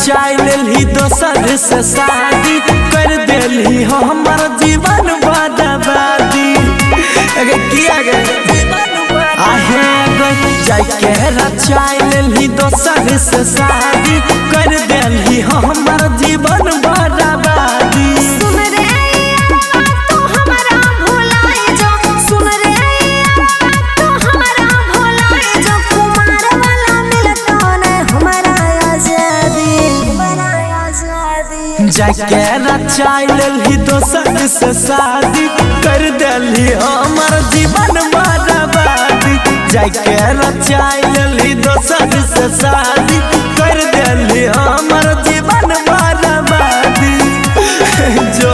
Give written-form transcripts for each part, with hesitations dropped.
रचाई लेली दोसर से शादी कर देली हमर जीवन बर्बादी। किया गए आहे जाके रचाई लेली दोसर से शादी कर देली हमर जीवन बर्बादी। जाके रचाई लेली दोसर से शादी कर देली हमर जीवन बर्बादी। जाके रचाई लेली दोसर से शादी कर देली हमर जीवन बर्बादी। जो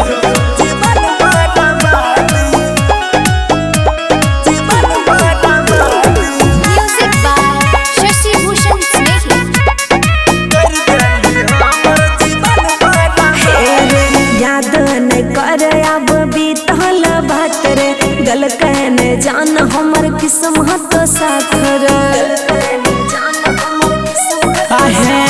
जीवन बर्बादी, जीवन बर्बादी। Music by Shashi Bhushan Snehhi। याद न कर अब बीतल बात रे, गल कहने जान हमर किस्मत साथ रे। आहे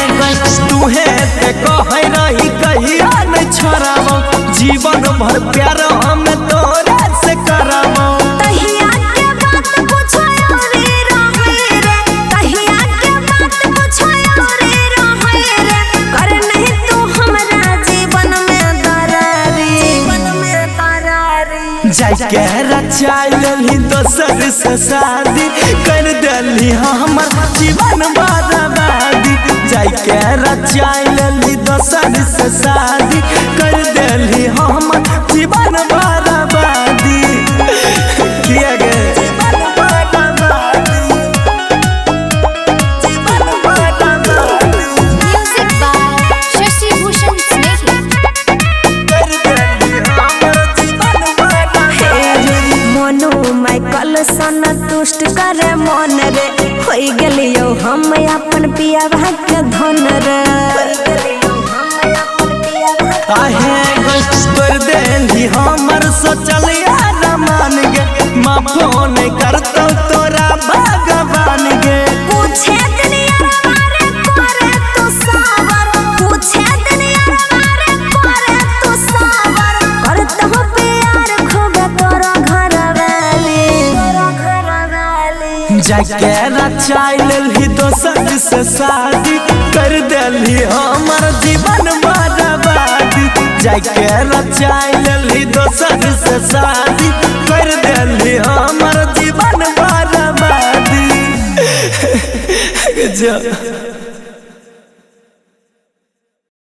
तुहे ते कहे रही कहिया न छोड़ाबो, जीवन भर प्यार हम तोरे से कराबो। तहिया के बात पूछो रे रहे रे, तहिया के बात पूछो रे रहे रे। कर नहीं तू हमरा जीवन में दरारी, जीवन में दरारी। जाके रचाई लेली दोसर से शादी कर देली हमर जीवन बर्बादी। जाके रचाई लेली दोसर से शादी कर देली हमर जीवन बर्बादी। किया गए जीवन बर्बादी, जीवन बर्बादी। Music by Shashi Bhushan Snehhi। मनो माइकल संतुष्ट करे मन रे, होई गेलियो हम अपन पिया के धन रे। आहे कर देली हमर सोचल यार मान गे, माफो नहीं करतो तोरा भगवान गे। पूछे दुनिया बारे करे तू सावर, पूछे दुनिया बारे करे तू सावर। करत हो प्यार खूब तोरा घर वाली, तोरा घर वाली। जाके रचाई लेली दोसर से शादी कर देली हमर जीवन बर्बादी। जाके रचाई लेली दोसर से शादी कर देली हमर जीवन बर्बादी।